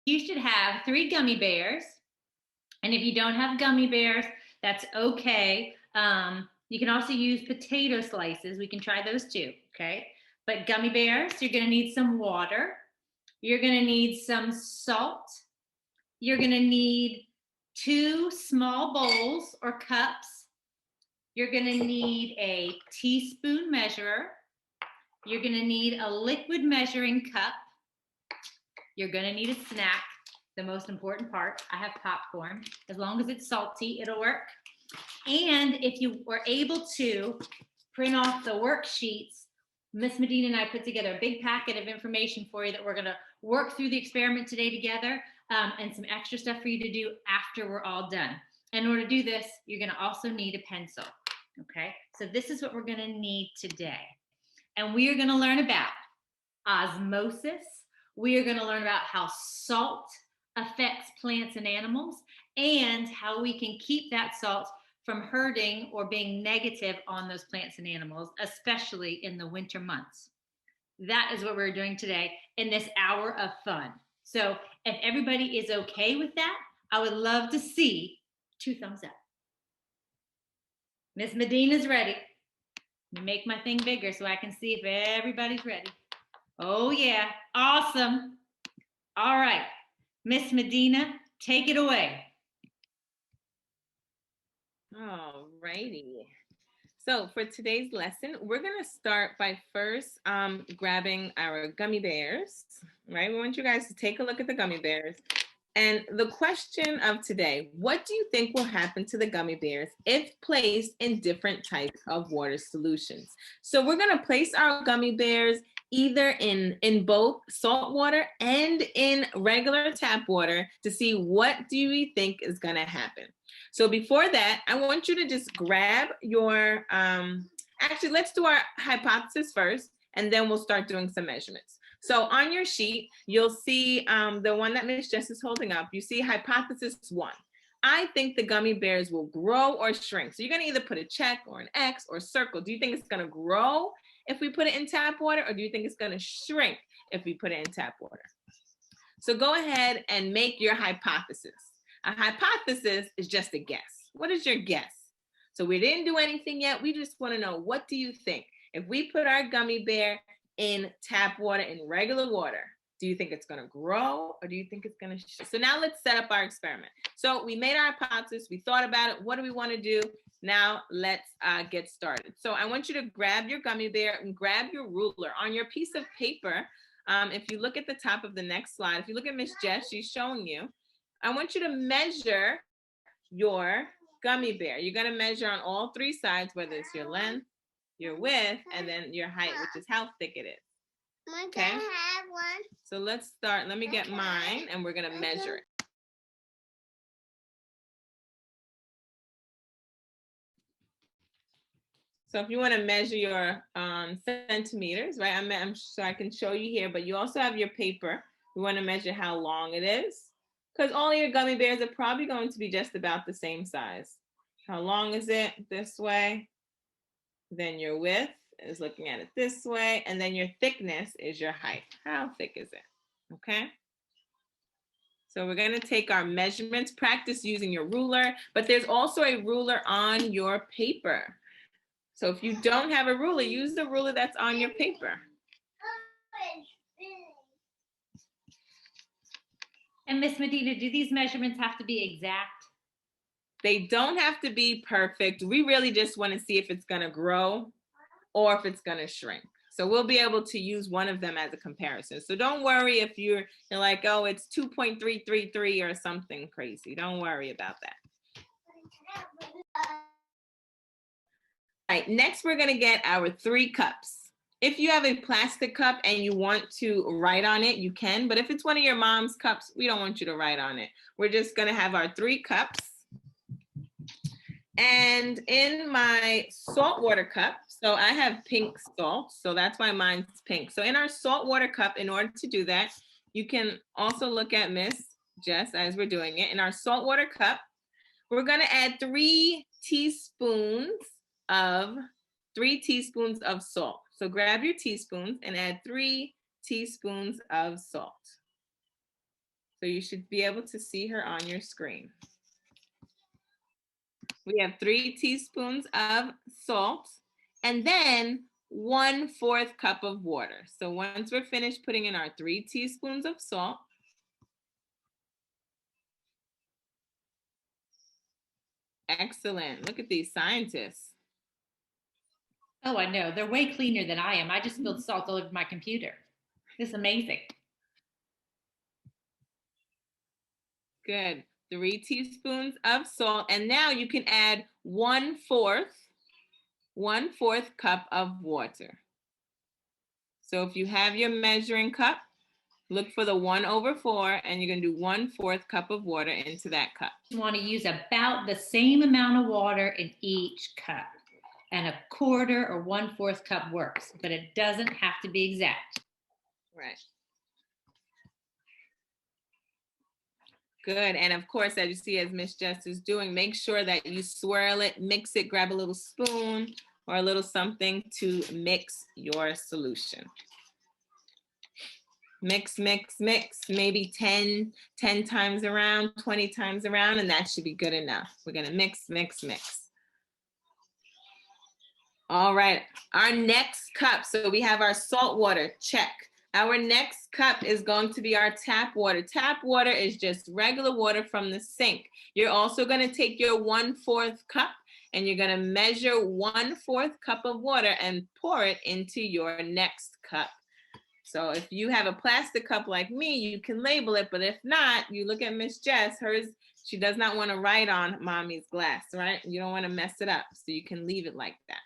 You should have 3 gummy bears. And if you don't have gummy bears, that's okay. You can also use potato slices. We can try those too, okay? But gummy bears, you're gonna need some water. You're gonna need some salt. You're gonna need 2 small bowls or cups. You're gonna need a teaspoon measurer. You're gonna need a liquid measuring cup. You're gonna need a snack, the most important part. I have popcorn. As long as it's salty, it'll work. And if you were able to print off the worksheets, Miss Medina and I put together a big packet of information for you that we're gonna work through the experiment today together, and some extra stuff for you to do after we're all done. In order to do this, you're gonna also need a pencil, okay? So this is what we're gonna need today. And we are gonna learn about osmosis. We are gonna learn about how salt affects plants and animals, and how we can keep that salt from hurting or being negative on those plants and animals, especially in the winter months. That is what we're doing today in this hour of fun. So if everybody is okay with that, I would love to see 2 thumbs up. Miss Medina's ready. Let me make my thing bigger so I can see if everybody's ready. Oh yeah, awesome. All right, Miss Medina, take it away. All righty. So for today's lesson, we're going to start by first grabbing our gummy bears, right? We want you guys to take a look at the gummy bears. And the question of today, what do you think will happen to the gummy bears if placed in different types of water solutions? So we're going to place our gummy bears either in both salt water and in regular tap water to see what do we think is going to happen. So before that, I want you to just grab your, actually, let's do our hypothesis first, and then we'll start doing some measurements. So on your sheet, you'll see the one that Miss Jess is holding up. You see hypothesis 1. I think the gummy bears will grow or shrink. So you're gonna either put a check or an X or circle. Do you think it's gonna grow if we put it in tap water, or do you think it's gonna shrink if we put it in tap water? So go ahead and make your hypothesis. A hypothesis is just a guess. What is your guess? So we didn't do anything yet. We just want to know, what do you think? If we put our gummy bear in tap water, in regular water, do you think it's going to grow, or do you think it's going to? So now let's set up our experiment. So we made our hypothesis. We thought about it. What do we want to do? Now let's get started. So I want you to grab your gummy bear and grab your ruler. On your piece of paper, if you look at the top of the next slide, if you look at Miss Jess, she's showing you. I want you to measure your gummy bear. You're going to measure on all 3 sides, whether it's your length, your width, and then your height, which is how thick it is. Okay? Can I have one? So let's start. Let me get mine, and we're going to measure it. So if you want to measure your centimeters, right? I'm so I can show you here, but you also have your paper. We want to measure how long it is, because all your gummy bears are probably going to be just about the same size. How long is it? This way. Then your width is looking at it this way. And then your thickness is your height. How thick is it? Okay. So we're going to take our measurements, practice using your ruler, but there's also a ruler on your paper. So if you don't have a ruler, use the ruler that's on your paper. And Miss Medina, do these measurements have to be exact? They don't have to be perfect. We really just want to see if it's going to grow or if it's going to shrink. So we'll be able to use one of them as a comparison. So don't worry if you're like, oh, it's 2.333 or something crazy. Don't worry about that. All right, next we're going to get our 3 cups. If you have a plastic cup and you want to write on it, you can. But if it's one of your mom's cups, we don't want you to write on it. We're just going to have our 3 cups. And in my saltwater cup, so I have pink salt, so that's why mine's pink. So in our saltwater cup, in order to do that, you can also look at Miss Jess as we're doing it. In our saltwater cup, we're going to add 3 teaspoons of salt. So grab your teaspoons and add 3 teaspoons of salt. So you should be able to see her on your screen. We have 3 teaspoons of salt and then 1/4 cup of water. So once we're finished putting in our 3 teaspoons of salt, excellent. Look at these scientists. Oh, I know. They're way cleaner than I am. I just spilled salt all over my computer. It's amazing. Good. 3 teaspoons of salt. And now you can add 1/4 cup of water. So if you have your measuring cup, look for the 1/4, and you're going to do 1/4 cup of water into that cup. You want to use about the same amount of water in each cup. And 1/4 or 1/4 cup works, but it doesn't have to be exact. Right. Good. And of course, as you see, as Miss Jess is doing, make sure that you swirl it, mix it, grab a little spoon or a little something to mix your solution. Mix, mix, mix, maybe 10 times around, 20 times around, and that should be good enough. We're going to mix, mix, mix. All right, our next cup. So we have our salt water, check. Our next cup is going to be our tap water. Tap water is just regular water from the sink. You're also going to take your 1/4 cup and you're going to measure 1/4 cup of water and pour it into your next cup. So if you have a plastic cup like me, you can label it, but if not, you look at Miss Jess, hers, she does not want to write on mommy's glass, right? You don't want to mess it up, so you can leave it like that.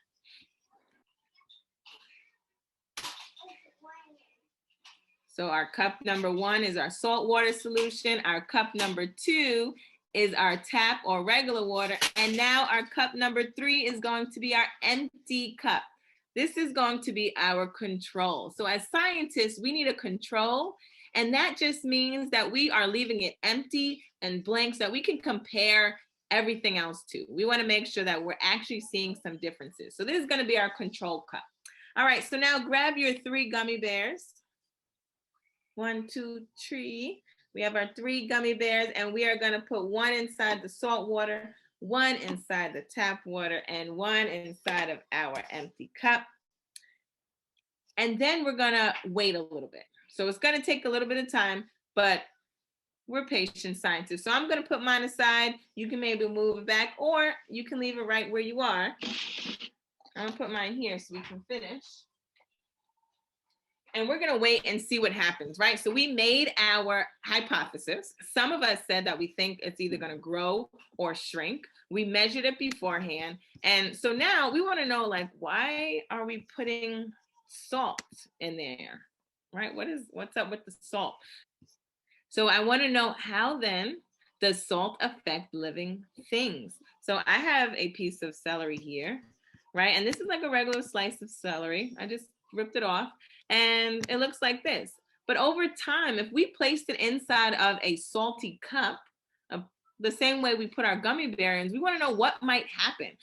So our cup number 1 is our salt water solution. Our cup number 2 is our tap or regular water. And now our cup number 3 is going to be our empty cup. This is going to be our control. So as scientists, we need a control. And that just means that we are leaving it empty and blank so that we can compare everything else to. We want to make sure that we're actually seeing some differences. So this is going to be our control cup. All right, so now grab your 3 gummy bears. 1, 2, 3. We have our 3 gummy bears, and we are going to put 1 inside the salt water, 1 inside the tap water, and 1 inside of our empty cup. And then we're going to wait a little bit. So it's going to take a little bit of time, but we're patient scientists. So I'm going to put mine aside. You can maybe move it back, or you can leave it right where you are. I'm going to put mine here so we can finish. And we're going to wait and see what happens, right? So we made our hypothesis. Some of us said that we think it's either going to grow or shrink. We measured it beforehand. And so now we want to know, like, why are we putting salt in there, right? What's up with the salt? So I want to know, how then does salt affect living things? So I have a piece of celery here, right? And this is like a regular slice of celery. I just ripped it off. And it looks like this. But over time, if we placed it inside of a salty cup, the same way we put our gummy bear in, we want to know what might happen.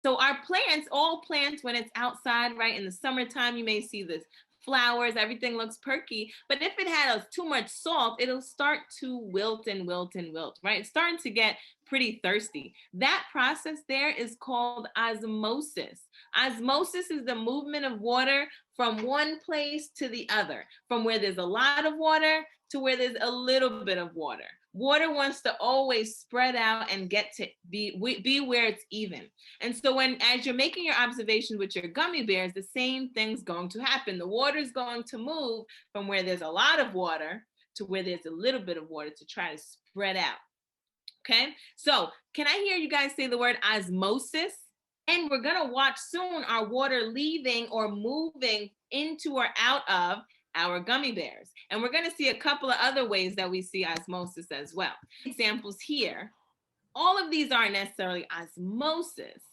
So our plants, all plants, when it's outside, right, in the summertime, you may see this flowers, everything looks perky. But if it has too much salt, it'll start to wilt and wilt and wilt, right? It's starting to get pretty thirsty. That process there is called osmosis. Osmosis is the movement of water from one place to the other, from where there's a lot of water to where there's a little bit of water. Water wants to always spread out and get to be where it's even. And so as you're making your observations with your gummy bears, the same thing's going to happen. The water is going to move from where there's a lot of water to where there's a little bit of water to try to spread out. Okay, so can I hear you guys say the word osmosis? And we're going to watch soon our water leaving or moving into or out of our gummy bears. And we're going to see a couple of other ways that we see osmosis as well. Examples here. All of these aren't necessarily osmosis,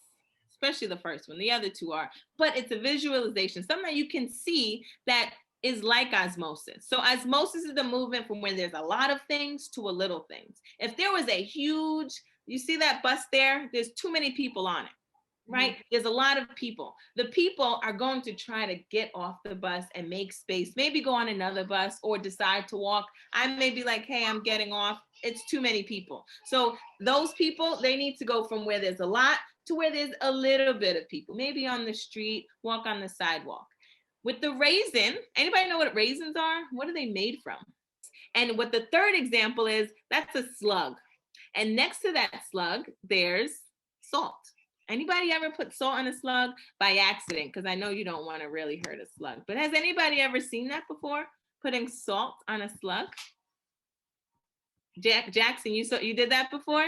especially the first one. The other two are, but it's a visualization, something that you can see that is like osmosis. So osmosis is the movement from when there's a lot of things to a little things. If there was a huge, you see that bus there? There's too many people on it. right? There's a lot of people. The people are going to try to get off the bus and make space, maybe go on another bus or decide to walk. I may be like, hey, I'm getting off. It's too many people. So those people, they need to go from where there's a lot to where there's a little bit of people, maybe on the street, walk on the sidewalk. With the raisin, anybody know what raisins are? What are they made from? And what the third example is, that's a slug. And next to that slug, there's salt. Anybody ever put salt on a slug by accident? Because I know you don't want to really hurt a slug. But has anybody ever seen that before? Putting salt on a slug? Jackson, you did that before?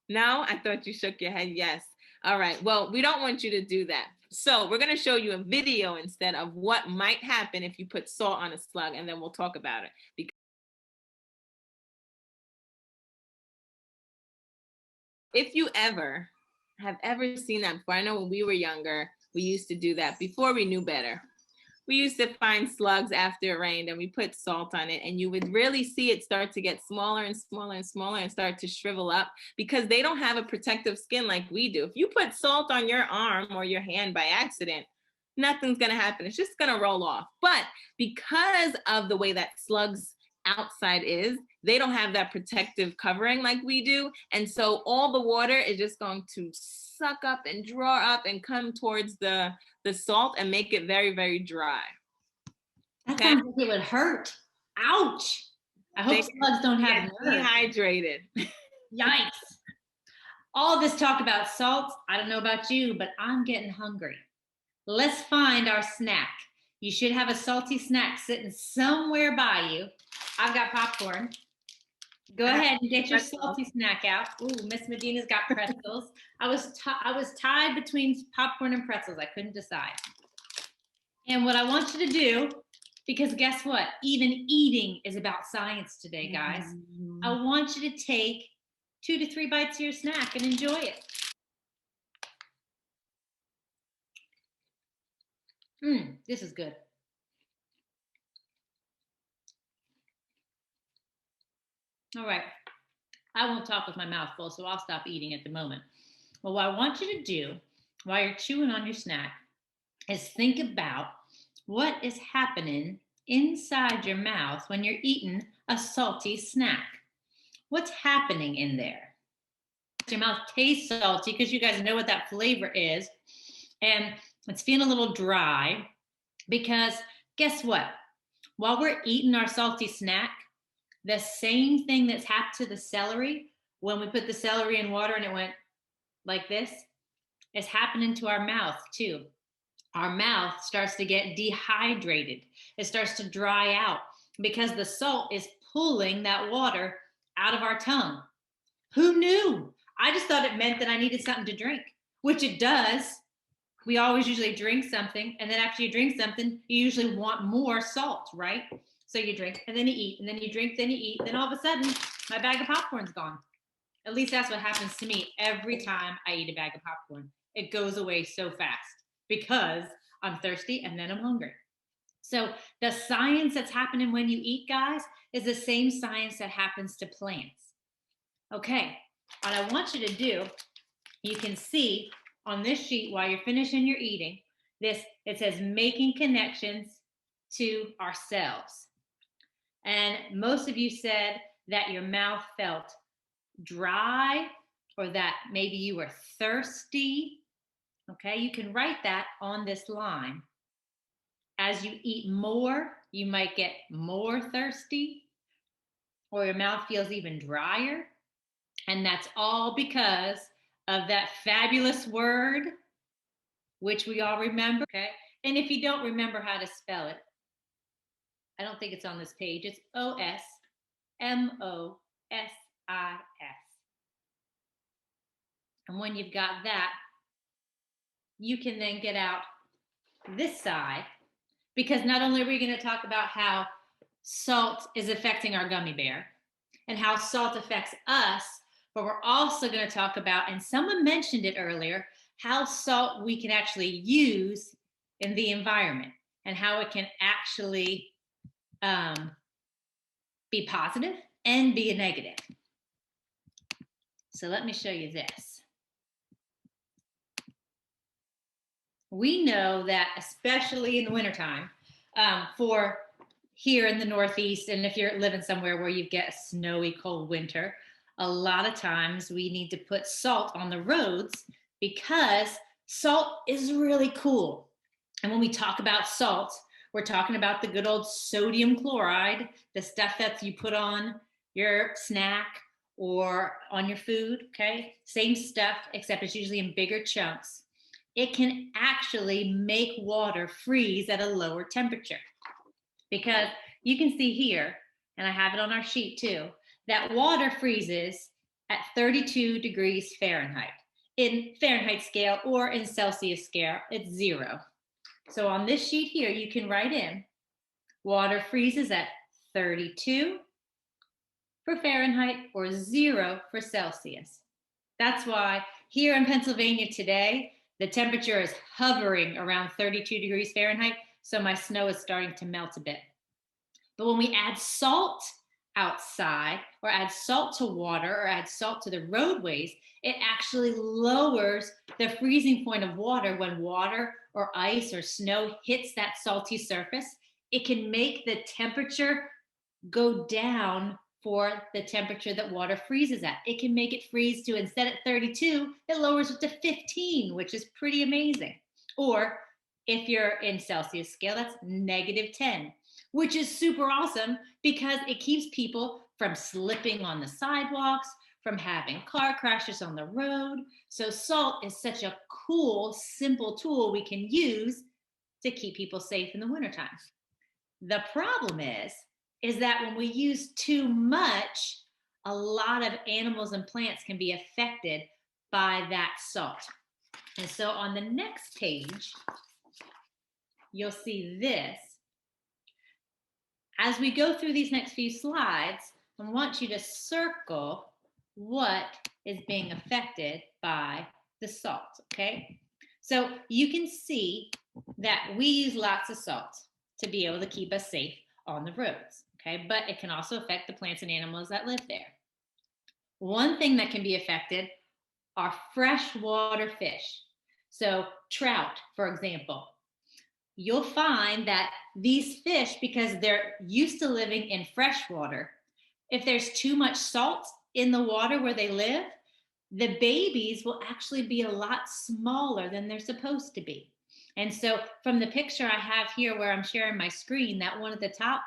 No? I thought you shook your head yes. All right. Well, we don't want you to do that. So we're going to show you a video instead of what might happen if you put salt on a slug, and then we'll talk about it. If you have ever seen that before, I know when we were younger, we used to do that before we knew better. We used to find slugs after it rained and we put salt on it, and you would really see it start to get smaller and smaller and smaller and start to shrivel up because they don't have a protective skin like we do. If you put salt on your arm or your hand by accident, nothing's going to happen. It's just going to roll off. But because of the way that slugs outside is, they don't have that protective covering like we do. And so all the water is just going to suck up and draw up and come towards the salt and make it very, very dry. That sounds like it would hurt. Ouch. I hope slugs don't have nerves. Dehydrated. Yikes. All this talk about salt, I don't know about you, but I'm getting hungry. Let's find our snack. You should have a salty snack sitting somewhere by you. I've got popcorn. Go ahead and get your salty snack out. Ooh, Miss Medina's got pretzels. I was tied between popcorn and pretzels. I couldn't decide. And what I want you to do, because guess what? Even eating is about science today, guys. I want you to take 2 to 3 bites of your snack and enjoy it. This is good. All right. I won't talk with my mouth full, so I'll stop eating at the moment. Well, what I want you to do while you're chewing on your snack is think about what is happening inside your mouth when you're eating a salty snack. What's happening in there? Your mouth tastes salty because you guys know what that flavor is. And it's feeling a little dry because guess what? While we're eating our salty snack, the same thing that's happened to the celery when we put the celery in water and it went like this is happening to our mouth too. Our mouth starts to get dehydrated. It starts to dry out because the salt is pulling that water out of our tongue. Who knew? I just thought it meant that I needed something to drink, which it does. We always usually drink something, and then after you drink something, you usually want more salt, right? So you drink, and then you eat, and then you drink, then you eat, then all of a sudden, my bag of popcorn's gone. At least that's what happens to me every time I eat a bag of popcorn. It goes away so fast because I'm thirsty and then I'm hungry. So the science that's happening when you eat, guys, is the same science that happens to plants. Okay, what I want you to do, you can see on this sheet while you're finishing your eating, it says making connections to our cells. And most of you said that your mouth felt dry or that maybe you were thirsty. Okay, you can write that on this line. As you eat more, you might get more thirsty or your mouth feels even drier. And that's all because of that fabulous word, which we all remember. Okay, and if you don't remember how to spell it, I don't think it's on this page. It's Osmosis. And when you've got that, you can then get out this side, because not only are we going to talk about how salt is affecting our gummy bear and how salt affects us, but we're also going to talk about, and someone mentioned it earlier, how salt we can actually use in the environment and how it can actually be positive and be a negative. So let me show you this. we know that especially in the wintertime, for here in the Northeast, and if you're living somewhere where you get a snowy, cold winter, a lot of times we need to put salt on the roads because salt is really cool. And when we talk about salt, we're talking about the good old sodium chloride, the stuff that you put on your snack or on your food, okay? Same stuff, except it's usually in bigger chunks. It can actually make water freeze at a lower temperature because you can see here, and I have it on our sheet too, that water freezes at 32 degrees Fahrenheit. In Fahrenheit scale or in Celsius scale, it's 0. So on this sheet here, you can write in water freezes at 32 for Fahrenheit or 0 for Celsius. That's why here in Pennsylvania today, the temperature is hovering around 32 degrees Fahrenheit, so my snow is starting to melt a bit. But when we add salt outside, or add salt to water, or add salt to the roadways, it actually lowers the freezing point of water. When water or ice or snow hits that salty surface, it can make the temperature go down for the temperature that water freezes at. It can make it freeze to, instead at 32, it lowers it to 15, which is pretty amazing. Or if you're in Celsius scale, that's -10, which is super awesome because it keeps people from slipping on the sidewalks, from having car crashes on the road. So salt is such a cool, simple tool we can use to keep people safe in the wintertime. The problem is that when we use too much, a lot of animals and plants can be affected by that salt. And so on the next page, you'll see this. As we go through these next few slides, I want you to circle what is being affected by the salt, okay? So you can see that we use lots of salt to be able to keep us safe on the roads, okay? But it can also affect the plants and animals that live there. One thing that can be affected are freshwater fish. So trout, for example. You'll find that these fish, because they're used to living in freshwater, if there's too much salt in the water where they live, the babies will actually be a lot smaller than they're supposed to be. And so from the picture I have here where I'm sharing my screen, that one at the top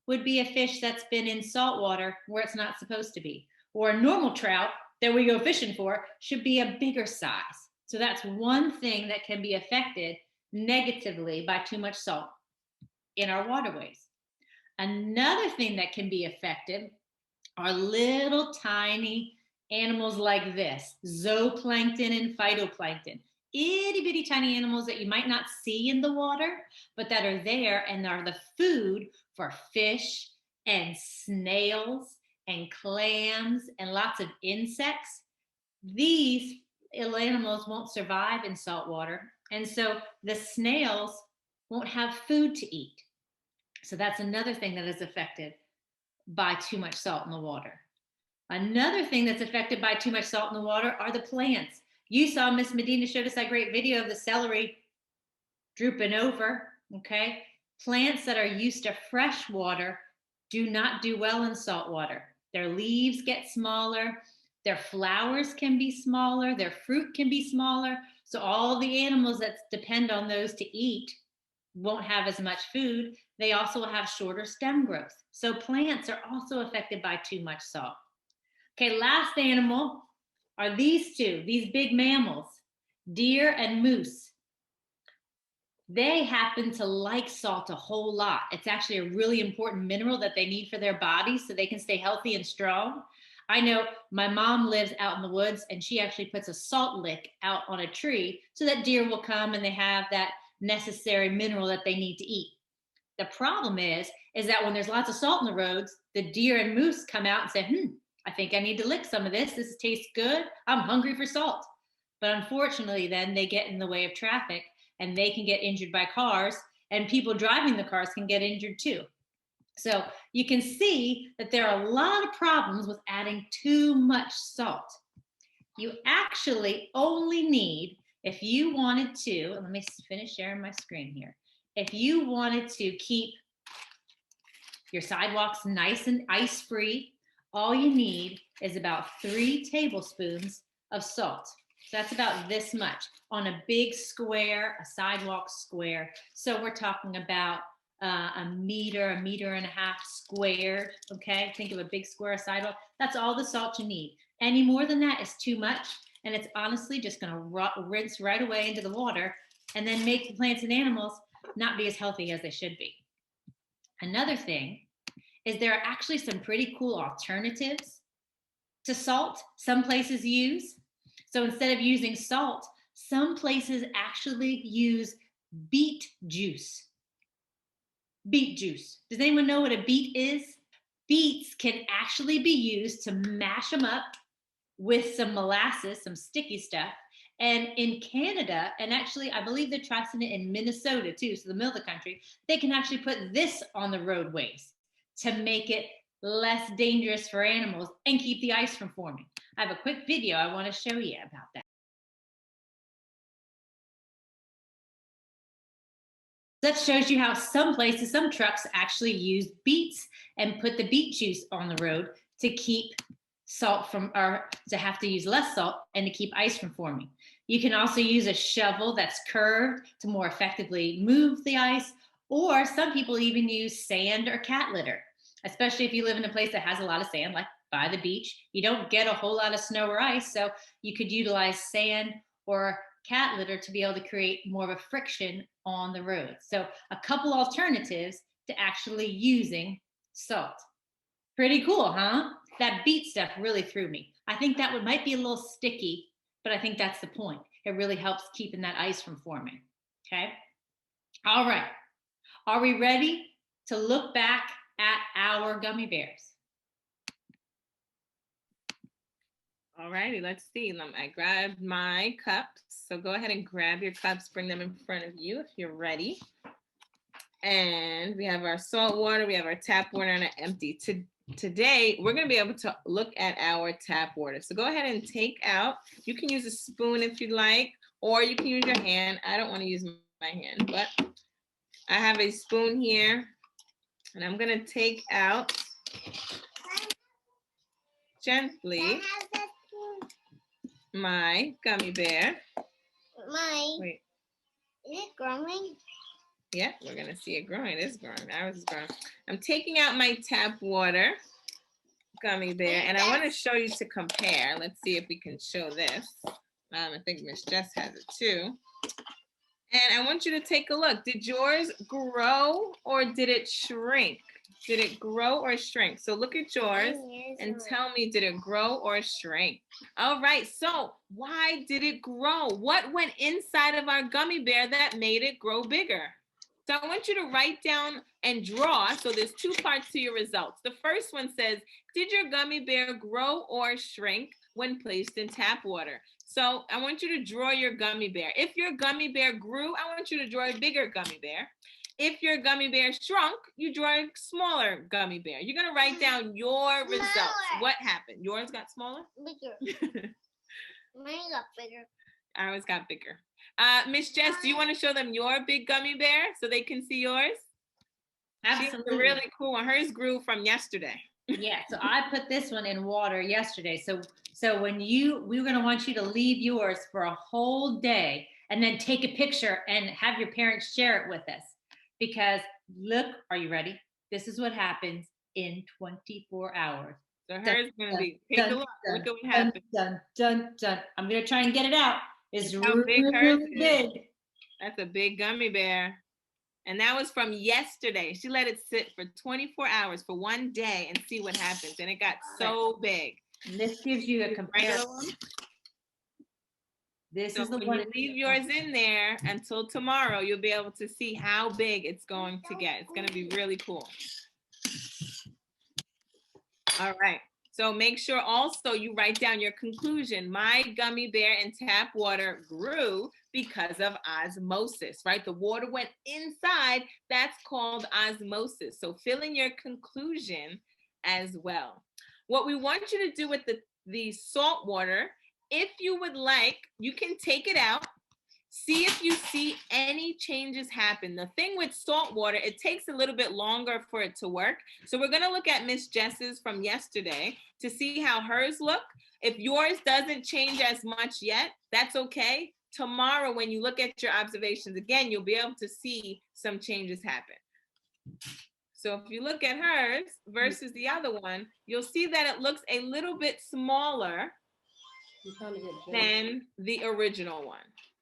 would be a fish that's been in salt water where it's not supposed to be. Or a normal trout that we go fishing for should be a bigger size. So that's one thing that can be affected negatively by too much salt in our waterways. Another thing that can be affected are little tiny animals like this, zooplankton and phytoplankton. Itty bitty tiny animals that you might not see in the water, but that are there and are the food for fish and snails and clams and lots of insects. These animals won't survive in salt water. And so the snails won't have food to eat. So that's another thing that is affected by too much salt in the water. Another thing that's affected by too much salt in the water are the plants. You saw Miss Medinah showed us that great video of the celery drooping over, okay? Plants that are used to fresh water do not do well in salt water. Their leaves get smaller, their flowers can be smaller, their fruit can be smaller. So all the animals that depend on those to eat won't have as much food. They also will have shorter stem growth. So plants are also affected by too much salt. Okay, last animal are these two, these big mammals, deer and moose. They happen to like salt a whole lot. It's actually a really important mineral that they need for their bodies so they can stay healthy and strong. I know my mom lives out in the woods and she actually puts a salt lick out on a tree so that deer will come and they have that necessary mineral that they need to eat. The problem is that when there's lots of salt in the roads, the deer and moose come out and say, I think I need to lick some of this. This tastes good. I'm hungry for salt. But unfortunately, then they get in the way of traffic and they can get injured by cars, and people driving the cars can get injured too. So you can see that there are a lot of problems with adding too much salt. You actually only need If you wanted to, let me finish sharing my screen here. If you wanted to keep your sidewalks nice and ice-free, all you need is about 3 tablespoons of salt. So that's about this much on a big square, a sidewalk square. So we're talking about a meter and a half squared. Okay, think of a big square of sidewalk. That's all the salt you need. Any more than that is too much, and it's honestly just going to rinse right away into the water, and then make the plants and animals not be as healthy as they should be. Another thing is there are actually some pretty cool alternatives to salt some places use. So instead of using salt, some places actually use beet juice. Beet juice. Does anyone know what a beet is? Beets can actually be used to mash them up with some molasses, some sticky stuff. And in Canada, and actually, I believe they're trying it in Minnesota too, so the middle of the country, they can actually put this on the roadways to make it less dangerous for animals and keep the ice from forming. I have a quick video I want to show you about that. That shows you how some places, some trucks actually use beets and put the beet juice on the road to keep salt from, or to have to use less salt and to keep ice from forming. You can also use a shovel that's curved to more effectively move the ice, or some people even use sand or cat litter, especially if you live in a place that has a lot of sand, like by the beach. You don't get a whole lot of snow or ice, so you could utilize sand or cat litter to be able to create more of a friction on the road. So a couple alternatives to actually using salt. Pretty cool, huh? That beet stuff really threw me. I think that might be a little sticky, but I think that's the point. It really helps keeping that ice from forming. Okay. All right. Are we ready to look back at our gummy bears? All righty, let's see. I grabbed my cups. So go ahead and grab your cups, bring them in front of you if you're ready. And we have our salt water, we have our tap water, and an empty. Today, we're going to be able to look at our tap water. So go ahead and take out, you can use a spoon if you'd like, or you can use your hand. I don't want to use my hand, but I have a spoon here, and I'm going to take out gently my gummy bear. Wait. Is it growing? Yeah, we're gonna see it growing. It is growing. Ours is growing. I'm taking out my tap water gummy bear, and I want to show you to compare. Let's see if we can show this. I think Miss Jess has it too. And I want you to take a look. Did yours grow or did it shrink? Did it grow or shrink? So look at yours and tell me, did it grow or shrink? All right, so why did it grow? What went inside of our gummy bear that made it grow bigger? So I want you to write down and draw. So there's 2 parts to your results. The first one says, did your gummy bear grow or shrink when placed in tap water? So I want you to draw your gummy bear. If your gummy bear grew, I want you to draw a bigger gummy bear. If your gummy bear shrunk, you draw a smaller gummy bear. You're going to write down your results. What happened? Yours got smaller? Bigger. Mine got bigger. Ours got bigger. Miss Jess, do you want to show them your big gummy bear so they can see yours? Absolutely. She's a really cool one. Hers grew from yesterday. Yeah, so I put this one in water yesterday. So when we're going to want you to leave yours for a whole day and then take a picture and have your parents share it with us. Because look, are you ready? This is what happens in 24 hours. So hers is going to be, take a look. Look at what happened. Dun, dun, dun. I'm going to try and get it out. It's how big hers is. Big. That's a big gummy bear. And that was from yesterday. She let it sit for 24 hours for one day and see what happens. And it got so big. And this gives you a comparison. This is the when one. You leave yours in there until tomorrow, you'll be able to see how big it's going to get. It's going to be really cool. All right. So make sure also you write down your conclusion. My gummy bear in tap water grew because of osmosis, right? The water went inside. That's called osmosis. So fill in your conclusion as well. What we want you to do with the salt water, if you would like, you can take it out See if you see any changes happen. The thing with salt water, it takes a little bit longer for it to work. So we're going to look at Miss Jess's from yesterday to see how hers look. If yours doesn't change as much yet, that's okay. Tomorrow, when you look at your observations again, you'll be able to see some changes happen. So if you look at hers versus the other one, you'll see that it looks a little bit smaller than the original one.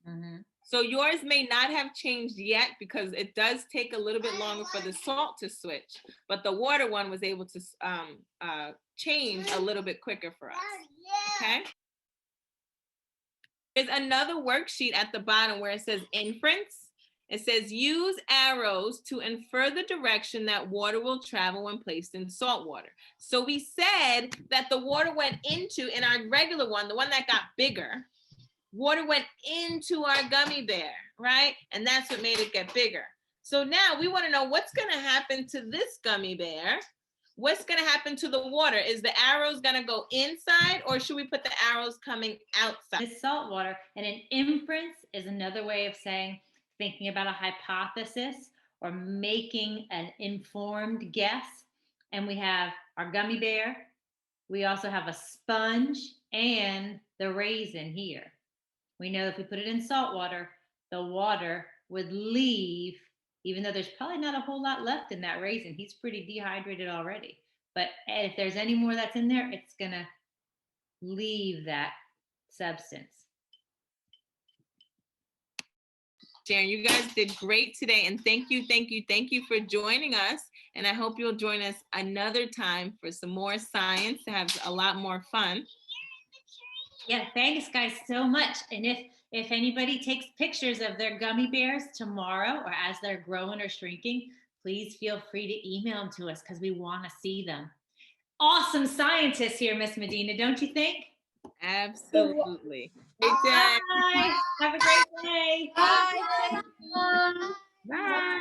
Mm-hmm. So yours may not have changed yet because it does take a little bit longer for the salt to switch, but the water one was able to change a little bit quicker for us. Okay. There's another worksheet at the bottom where it says inference. It says use arrows to infer the direction that water will travel when placed in salt water. So we said that the water went into, in our regular one, the one that got bigger, water went into our gummy bear, right? And that's what made it get bigger. So now we want to know what's going to happen to this gummy bear. What's going to happen to the water? Is the arrows going to go inside, or should we put the arrows coming outside? It's salt water, and an inference is another way of saying thinking about a hypothesis or making an informed guess. And we have our gummy bear. We also have a sponge and the raisin here. We know if we put it in salt water, the water would leave, even though there's probably not a whole lot left in that raisin. He's pretty dehydrated already. But if there's any more that's in there, it's going to leave that substance. Sharon, you guys did great today, and thank you for joining us. And I hope you'll join us another time for some more science to have a lot more fun. Yeah, thanks guys so much. And if anybody takes pictures of their gummy bears tomorrow or as they're growing or shrinking, please feel free to email them to us because we want to see them. Awesome scientists here, Miss Medinah, don't you think? Absolutely. Great day. Bye. Have a great day. Bye. Bye.